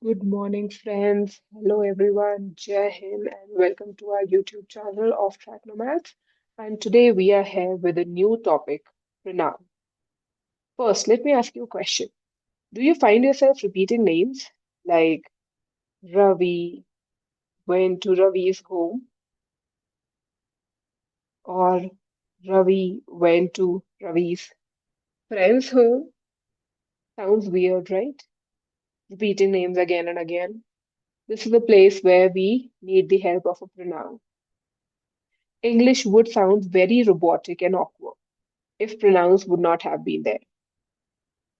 Good morning, friends. Hello, everyone. Jai Hind, and welcome to our YouTube channel, Offtrack Nomads. And today we are here with a new topic, pronoun. First, let me ask you a question. Do you find yourself repeating names like Ravi went to Ravi's home, or Ravi went to Ravi's friend's home? Sounds weird, right? Repeating names again and again. This is a place where we need the help of a pronoun. English would sound very robotic and awkward if pronouns would not have been there.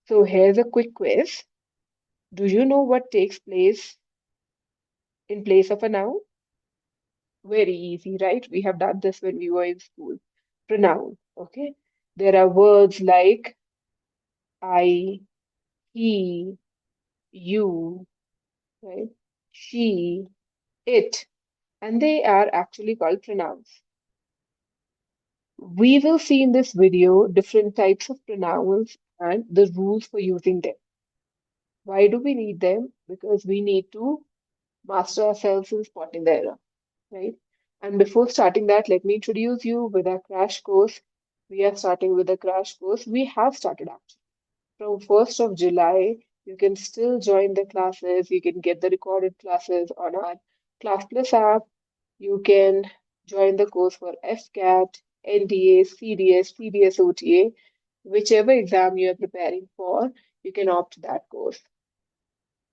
So here's a quick quiz. Do you know what takes place in place of a noun? Very easy, right? We have done this when we were in school. Pronoun, okay? There are words like I, he, you, right? She, it, and they are actually called pronouns. We will see in this video different types of pronouns and the rules for using them. Why do we need them? Because we need to master ourselves in spotting the error, right? And before starting that, let me introduce you with our crash course. We are starting with a crash course. We have started actually. From 1st of July, you can still join the classes. You can get the recorded classes on our Class Plus app. You can join the course for Fcat, NDA, CDS, TDS, OTA, whichever exam you are preparing for, you can opt that course.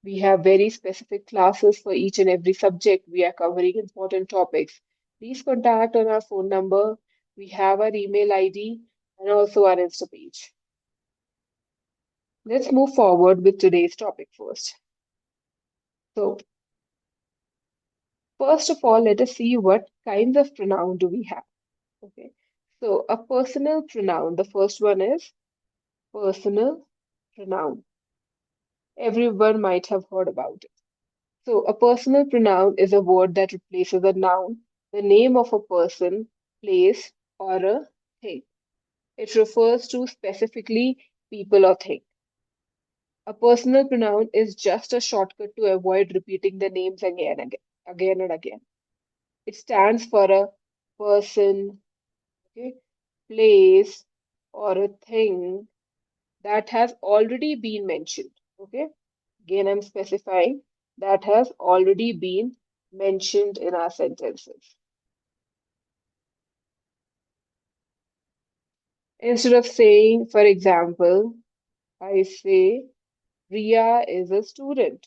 We have very specific classes for each and every subject. We are covering important topics. Please contact on our phone number. We have our email ID and also our Insta page. Let's move forward with today's topic first. So, first of all, let us see what kinds of pronoun do we have. Okay. So, a personal pronoun, the first one is personal pronoun. Everyone might have heard about it. So, a personal pronoun is a word that replaces a noun, the name of a person, place, or a thing. It refers to specifically people or thing. A personal pronoun is just a shortcut to avoid repeating the names again and again. It stands for a person, okay, place, or a thing that has already been mentioned. Okay, again, I'm specifying that has already been mentioned in our sentences. Instead of saying, for example, I say, Ria is a student.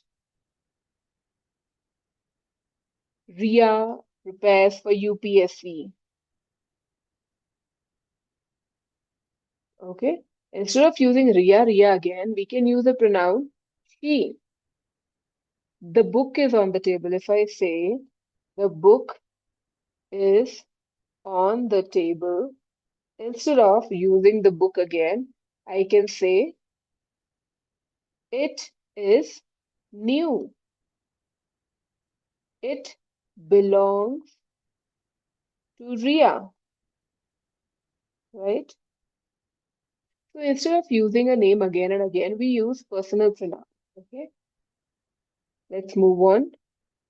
Ria prepares for UPSC. Okay. Instead of using Ria again, we can use the pronoun she. The book is on the table. If I say, the book is on the table, instead of using the book again, I can say, it is new. It belongs to Ria, right? So instead of using a name again and again, we use personal pronoun. Okay, let's move on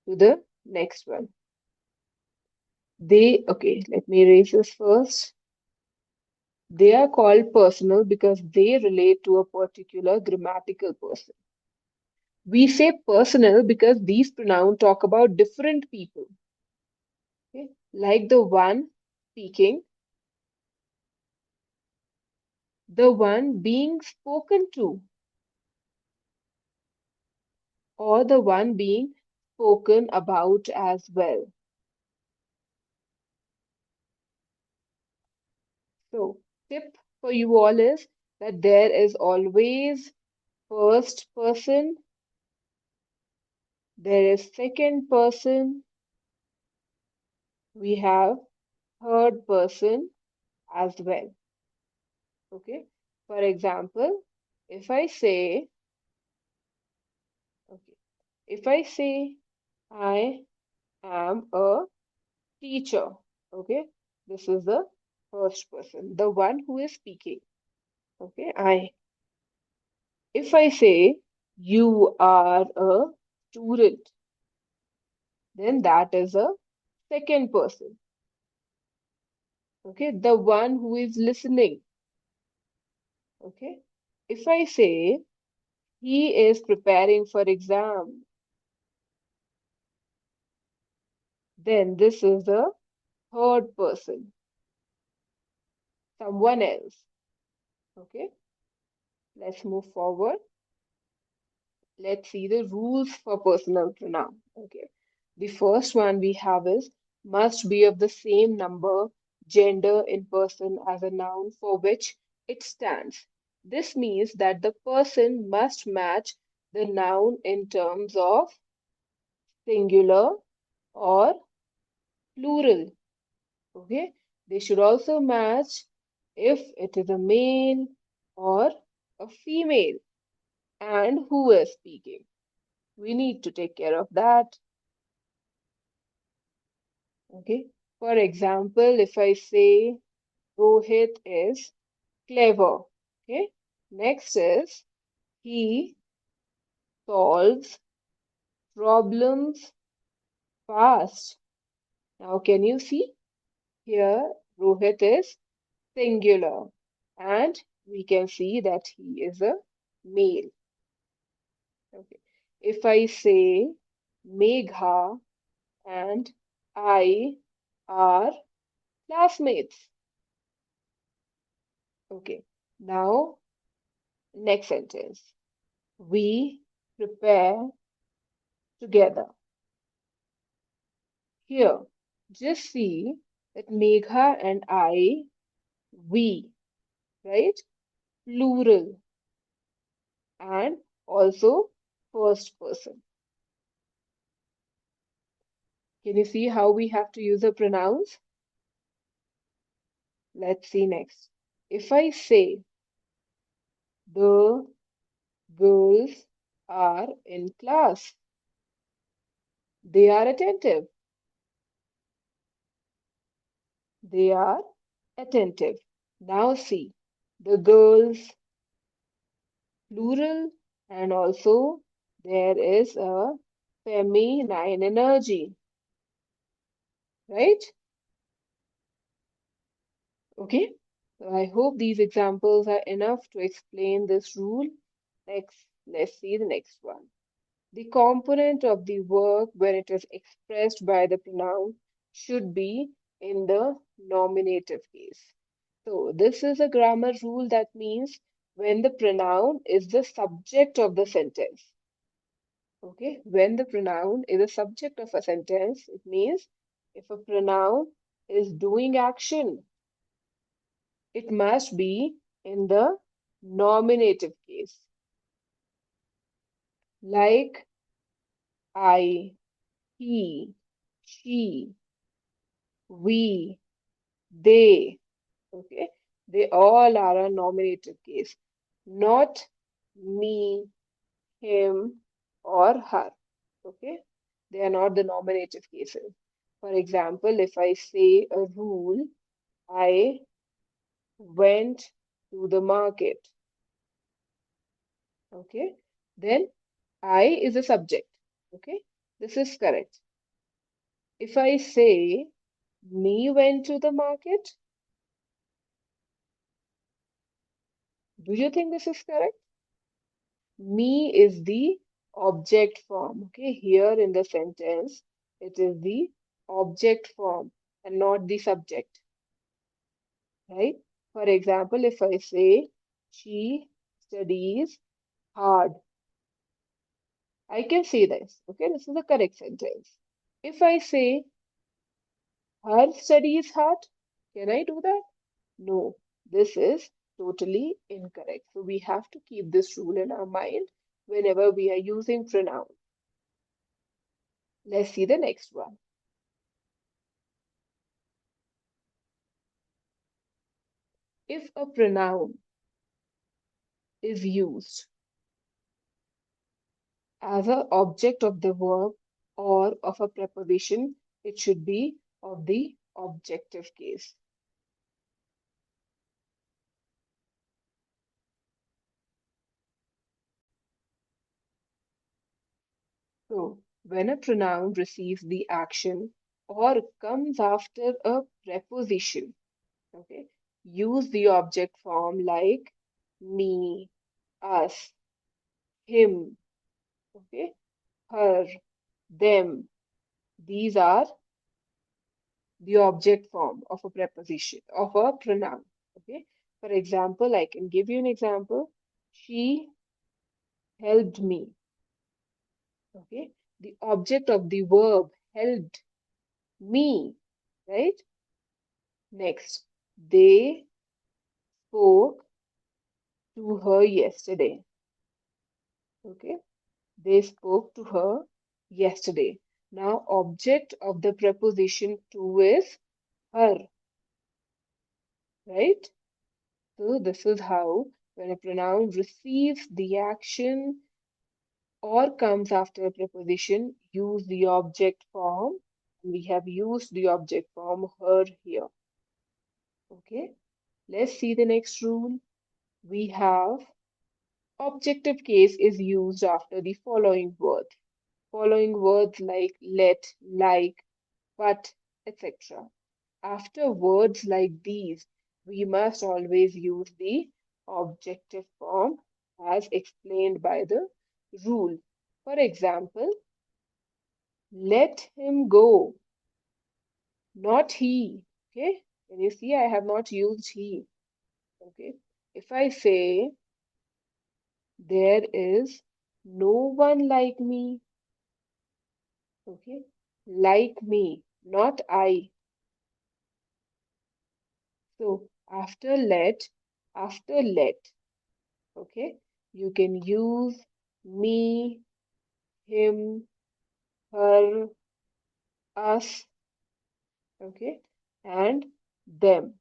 to the next one. Okay, let me erase this first. They are called personal because they relate to a particular grammatical person. We say personal because these pronouns talk about different people, okay? Like the one speaking, the one being spoken to, or the one being spoken about as well. So, tip for you all is that there is always first person, there is second person, we have third person as well. Okay. For example, if I say, okay, if I say I am a teacher, okay, this is the first person, the one who is speaking. Okay, I. If I say you are a student, then that is a second person. Okay, the one who is listening. Okay, if I say he is preparing for exam, then this is the third person, someone else. Okay, let's move forward. Let's see the rules for personal pronoun. Okay, the first one we have is must be of the same number, gender in person as a noun for which it stands. This means that the person must match the noun in terms of singular or plural. Okay, they should also match if it is a male or a female and who is speaking. We need to take care of that. Okay. For example, if I say Rohit is clever. Okay. Next is he solves problems fast. Now, can you see here? Rohit is singular, and we can see that he is a male. Okay. If I say Megha and I are classmates. Okay. Now, next sentence. We prepare together. Here, just see that Megha and I, we, right? Plural and also first person. Can you see how we have to use the pronouns? Let's see next. If I say the girls are in class, they are attentive. They are attentive. Now see, the girls plural and also there is a feminine energy, right? Okay. So I hope these examples are enough to explain this rule. Next, let's see the next one. The component of the verb when it is expressed by the pronoun should be in the nominative case. So this is a grammar rule that means when the pronoun is the subject of the sentence. Okay, when the pronoun is the subject of a sentence, it means if a pronoun is doing action, it must be in the nominative case, like I, he, she, we, they. Okay, they all are a nominative case, not me, him, or her. Okay, they are not the nominative cases. For example, if I say a rule, I went to the market. Okay, then I is a subject. Okay, this is correct. If I say me went to the market, do you think this is correct? Me is the object form. Okay, here in the sentence, it is the object form and not the subject, right? For example, if I say she studies hard, I can say this. Okay, this is the correct sentence. If I say her studies hard, can I do that? No, this is totally incorrect. So we have to keep this rule in our mind whenever we are using pronoun. Let's see the next one. If a pronoun is used as an object of the verb or of a preposition, it should be of the objective case. So, when a pronoun receives the action or comes after a preposition, okay, use the object form like me, us, him, okay, her, them. These are the object form of a preposition, of a pronoun. Okay. For example, I can give you an example. She helped me. Okay. The object of the verb helped me, right? Next, they spoke to her yesterday. Okay. They spoke to her yesterday. Now, object of the preposition to is her, right? So, this is how when a pronoun receives the action or comes after a preposition, use the object form. We have used the object form her here. Okay, let's see the next rule. We have objective case is used after the following words. Following words like let, like, but, etc. After words like these, we must always use the objective form as explained by the rule. For example, let him go, not he. Okay, and you see, I have not used he. Okay, if I say there is no one like me, okay, like me, not I. So after let, okay, you can use me, him, her, us, okay, and them.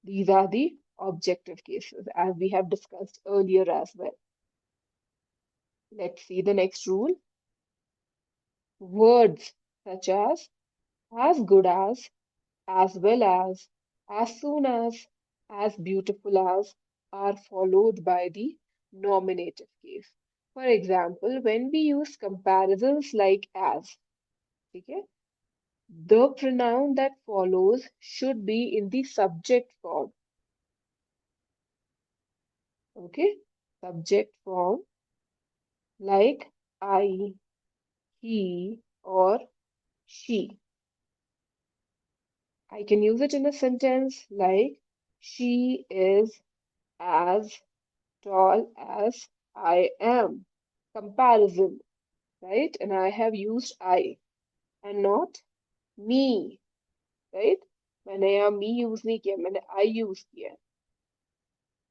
These are the objective cases as we have discussed earlier as well. Let's see the next rule. Words such as good as well as soon as beautiful as are followed by the nominative case. For example, when we use comparisons like as, okay, the pronoun that follows should be in the subject form. Okay, subject form like I, he, or she. I can use it in a sentence like she is as tall as I am. Comparison, right? And I have used I and not me, right? मैंने यहाँ me use नहीं किया, मैंने I use किया है,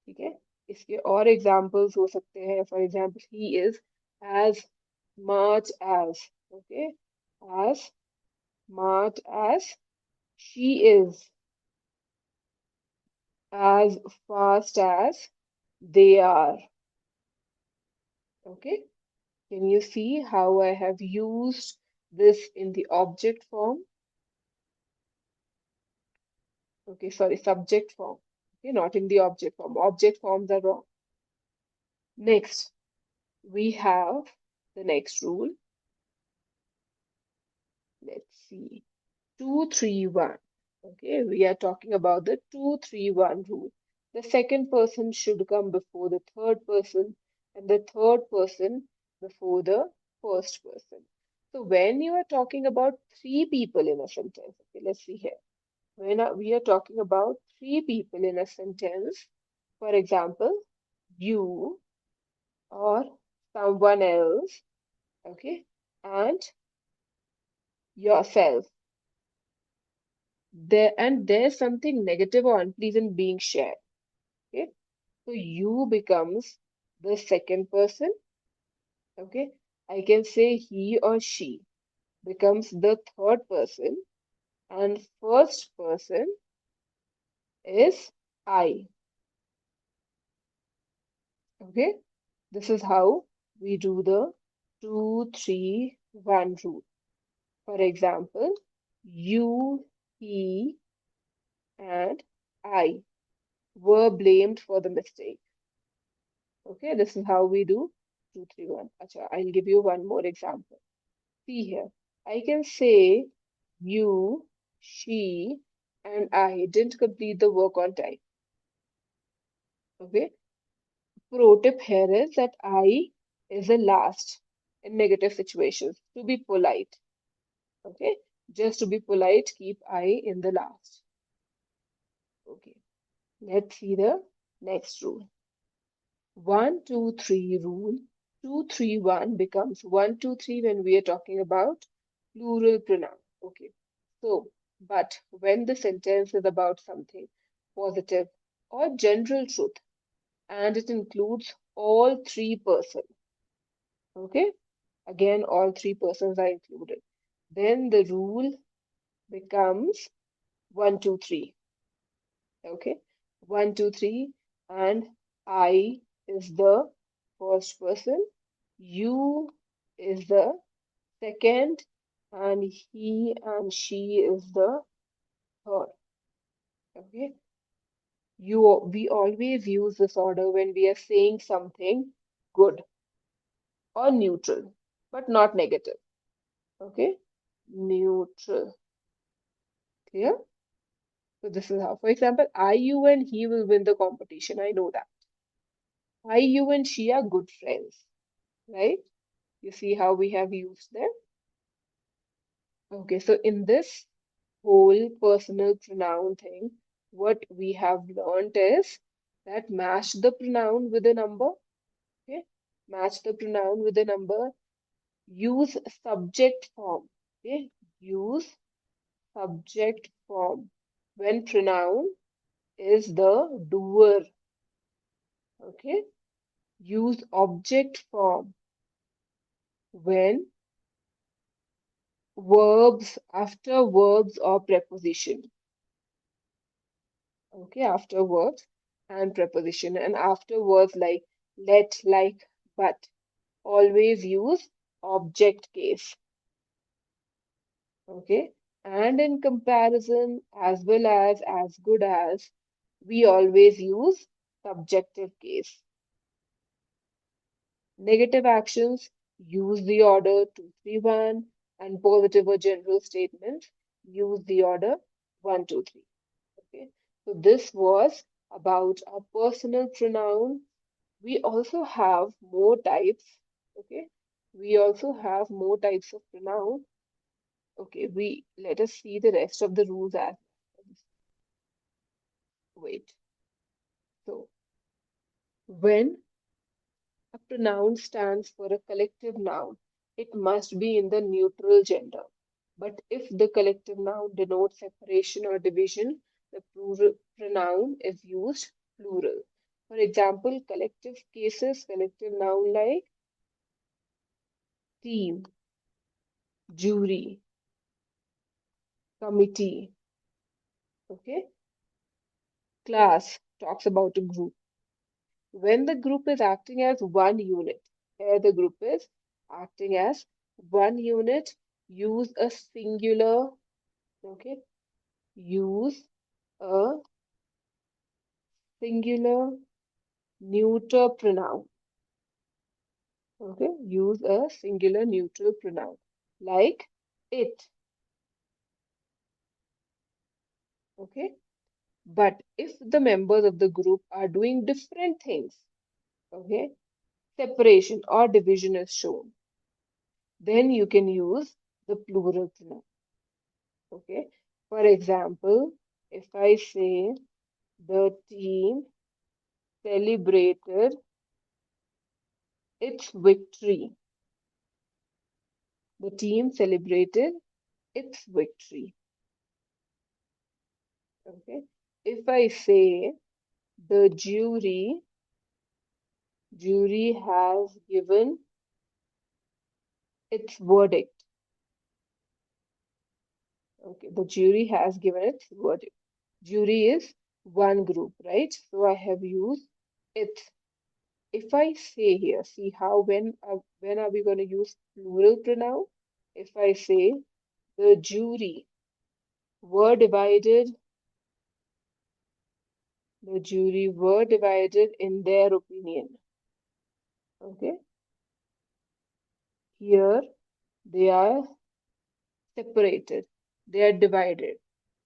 ठीक है? इसके और examples हो सकते हैं. For example, he is as much as, okay? As much as she is, as fast as they are, okay? Can you see how I have used this in the object form? Okay, sorry, subject form. Okay, not in the object form. Object forms are wrong. Next, we have the next rule. Let's see. 2-3-1. Okay, we are talking about the 2-3-1 rule. The second person should come before the third person, and the third person before the first person. So when you are talking about three people in a sentence, okay, let's see here. When we are talking about three people in a sentence, for example, you or someone else, okay, and yourself. There's something negative or unpleasant being shared. Okay, so you becomes the second person. Okay, I can say he or she becomes the third person, and first person is I. Okay, this is how we do the 2-3-1 rule. For example, you, he, and I were blamed for the mistake. Okay, this is how we do. 2, 3, 1. Acha, I'll give you one more example. See here. I can say you, she, and I didn't complete the work on time. Okay. Pro tip here is that I is the last in negative situations to be polite. Okay. Just to be polite, keep I in the last. Okay. Let's see the next rule. 1, 2, 3 rule. 2, 3, 1 becomes 1, 2, 3 when we are talking about plural pronoun. Okay. So, but when the sentence is about something positive or general truth and it includes all three persons, okay? Again, all three persons are included. Then the rule becomes 1, 2, 3. Okay? 1, 2, 3, and I is the first person, you is the second, and he and she is the third. Okay? We always use this order when we are saying something good or neutral, but not negative. Okay? Neutral. Clear? So this is how, for example, I, you, and he will win the competition. I know that. I, you, and she are good friends, right? You see how we have used them? Okay, so in this whole personal pronoun thing, what we have learned is that match the pronoun with a number. Okay, match the pronoun with a number. Use subject form. Okay, use subject form when pronoun is the doer. Okay, use object form when verbs after verbs or preposition. Okay, after verbs and preposition, and after words like let, like, but. Always use object case. Okay, and in comparison, as well as good as, we always use subjective case. Negative actions, use the order 2, 3, 1, and positive or general statements, use the order 1, 2, 3. Okay, so this was about a personal pronoun. We also have more types. Okay, we also have more types of pronoun. Okay, we let us see the rest of the rules as wait. So when a pronoun stands for a collective noun, it must be in the neutral gender. But if the collective noun denotes separation or division, the plural pronoun is used plural. For example, collective cases, collective noun like team, jury, committee. Okay, class talks about a group. When the group is acting as one unit, here the group is acting as one unit, use a singular, okay, use a singular neuter pronoun, okay, use a singular neutral pronoun like it, okay. But if the members of the group are doing different things, okay, separation or division is shown, then you can use the plural pronoun. Okay. For example, if I say the team celebrated its victory, the team celebrated its victory. Okay. If I say the jury has given its verdict. Okay. The jury has given its verdict. Jury is one group, right? So I have used it. If I say here, see how when are we going to use plural pronoun? If I say the jury were divided, the jury were divided in their opinion. Okay, Here they are separated, they are divided.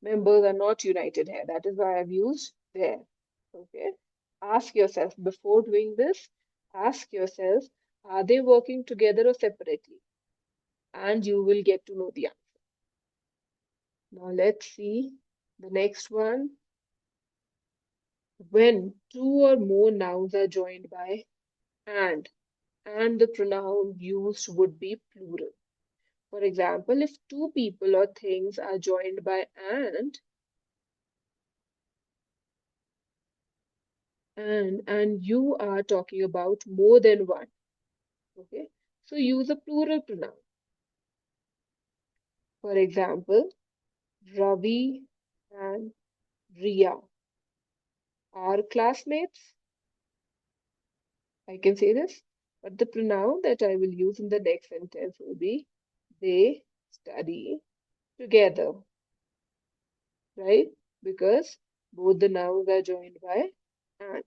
Members are not united here. That is why I've used there. Okay. Ask yourself before doing this, ask yourself, are they working together or separately? And you will get to know the answer. Now let's see the next one. When two or more nouns are joined by and the pronoun used would be plural. For example, if two people or things are joined by and you are talking about more than one, okay? So use a plural pronoun. For example, Ravi and Riya are classmates. I can say this, but the pronoun that I will use in the next sentence will be they study together, right? Because both the nouns are joined by and.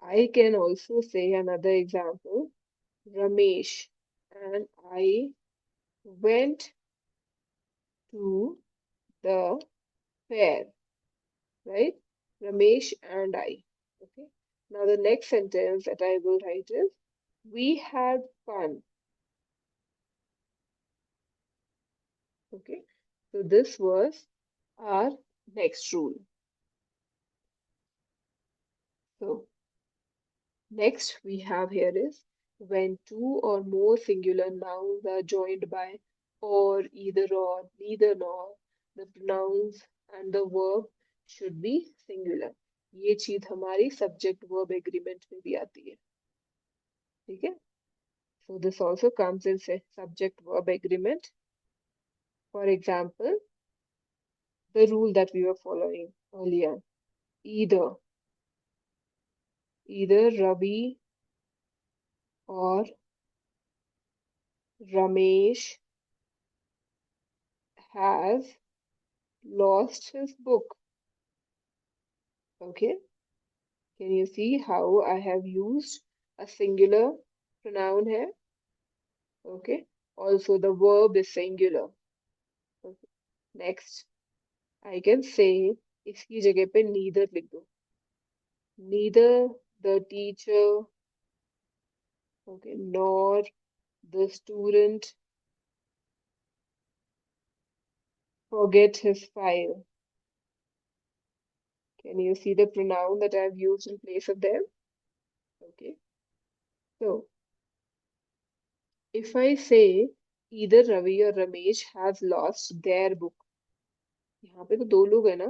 I can also say another example. Ramesh and I went to the fair, right? Ramesh and I. Okay. Now the next sentence that I will write is we had fun. Okay. So this was our next rule. So next we have here is when two or more singular nouns are joined by or, either or, neither nor, the pronouns and the verb should be singular. ये चीज हमारी subject verb agreement में भी आती है, ठीक है? So this also comes in subject verb agreement. For example, the rule that we were following earlier, either Ravi or Ramesh has lost his book. Okay, can you see how I have used a singular pronoun here? Okay, also the verb is singular. Okay. Next, I can say इसकी जगह पे neither लिख दो. Neither the teacher, okay, nor the student forget his file. Can you see the pronoun that I've used in place of them? Okay, so if I say either Ravi or Ramesh has lost their book, यहाँ पे तो दो लोग है ना,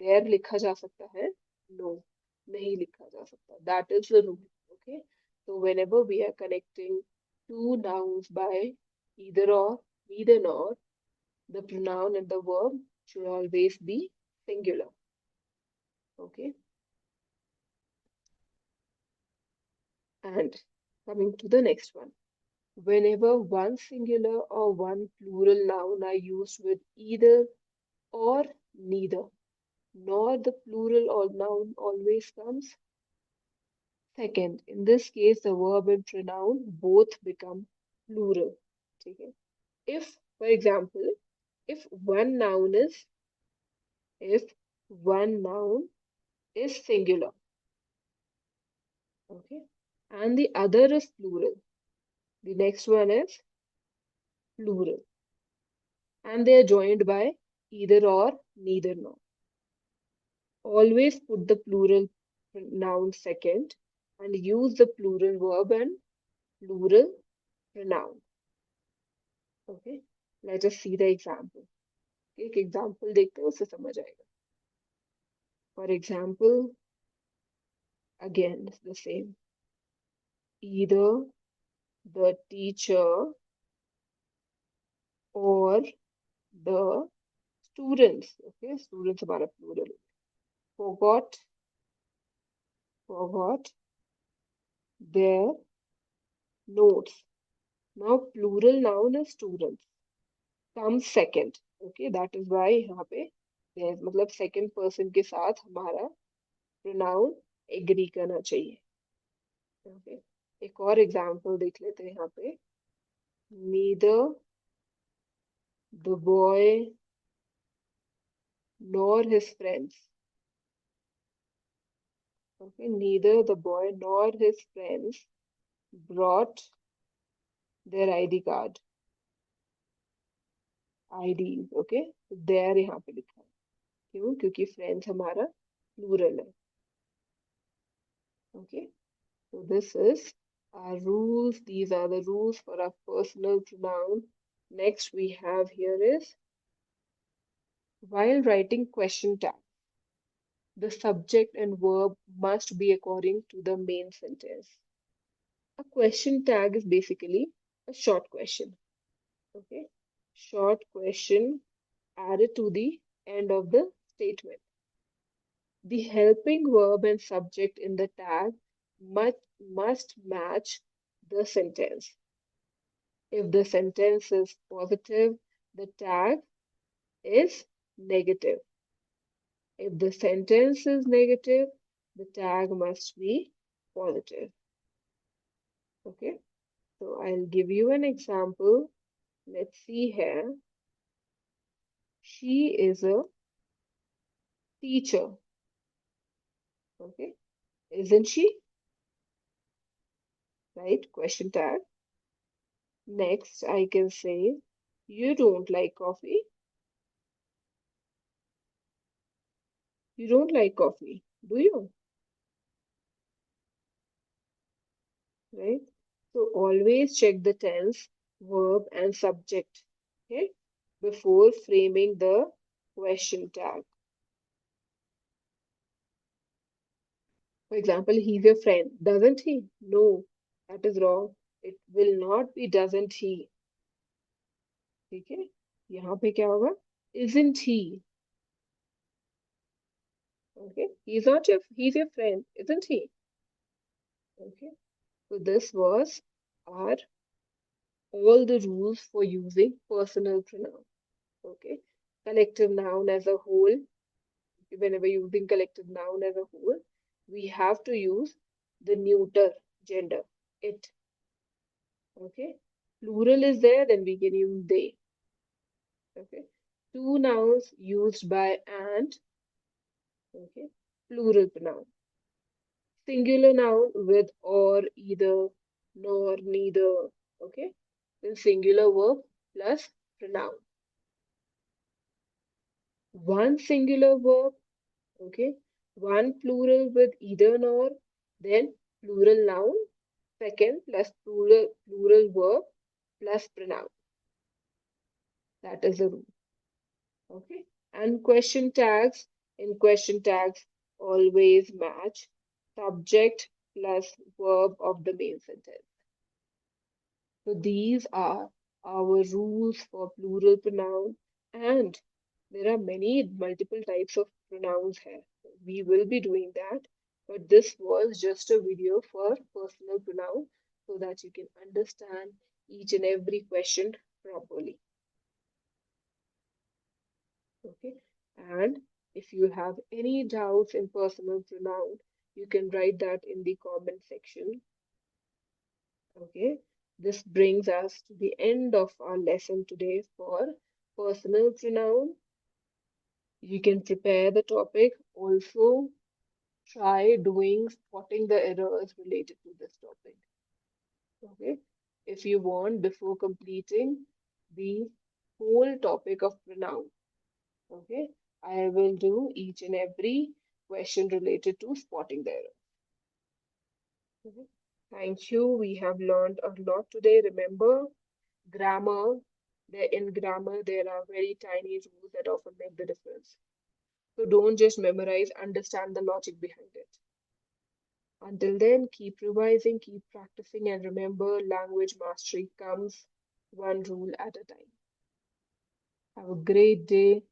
there लिखा जा सकता है, नो नहीं लिखा जा सकता, that is the rule. Okay, so whenever we are connecting two nouns by either or, neither nor, the pronoun and the verb should always be singular. Okay, and coming to the next one, whenever one singular or one plural noun are used with either or neither, nor the plural or noun always comes second. In this case, the verb and pronoun both become plural. Okay. If, for example, if one noun is if one noun is singular, okay, and the other is plural, the next one is plural, and they are joined by either or, neither nor. Always put the plural noun second and use the plural verb and plural pronoun. Okay, let us see the example. एक example देखते हैं, उससे समझ आएगा. For example, again it's the same. Either the teacher or the students. Okay, students हमारा plural. Forgot their notes. Now plural noun is students. Comes second. Okay, that is why यहाँ पे there मतलब second person के साथ हमारा pronoun agree करना चाहिए. Okay. एक और एग्जाम्पल देख लेते हैं यहाँ पे. Neither the boy nor his friends. Okay, neither the boy nor his friends brought their ID card. IDs. Okay, तो their यहाँ पे लिखा है. क्यों? क्योंकि friends हमारा plural है. Okay, so this is our rules. These are the rules for our personal pronoun. Next we have here is while writing question tag, the subject and verb must be according to the main sentence. A question tag is basically a short question. Okay, short question added to the end of the statement. The helping verb and subject in the tag must match the sentence. If the sentence is positive, the tag is negative. If the sentence is negative, the tag must be positive. Okay, so I'll give you an example. Let's see here. She is a teacher. Okay, isn't she? Right? Question tag. Next, I can say, you don't like coffee. You don't like coffee, do you? Right? So always check the tense, verb, and subject. Okay, before framing the question tag. For example, he's your friend, doesn't he? No, that is wrong. It will not be doesn't he. ठीक है? यहाँ पे क्या होगा? Isn't he? Okay, he's your friend, isn't he? Okay, so this was our all the rules for using personal pronoun. Okay, collective noun as a whole. Whenever using collective noun as a whole, we have to use the neuter gender, it. Okay, plural is there, then we can use they. Okay, two nouns used by and. Okay, plural pronoun. Singular noun with or, either, nor, neither. Okay, then singular verb plus pronoun. One singular verb, okay, one plural with either, nor, then plural noun, second plus plural verb plus pronoun. That is the rule. Okay, and question tags, in question tags always match subject plus verb of the main sentence. So these are our rules for plural pronoun, and there are many multiple types of pronouns here. We will be doing that, but this was just a video for personal pronoun so that you can understand each and every question properly. Okay, and if you have any doubts in personal pronoun, you can write that in the comment section. Okay, this brings us to the end of our lesson today for personal pronoun. You can prepare the topic. Also, try doing spotting the errors related to this topic. Okay, if you want, before completing the whole topic of pronoun. Okay, I will do each and every question related to spotting the error. Okay. Thank you. We have learned a lot today. Remember, grammar. In grammar, there are very tiny rules that often make the difference. So don't just memorize, understand the logic behind it. Until then, keep revising, keep practicing, and remember, language mastery comes one rule at a time. Have a great day.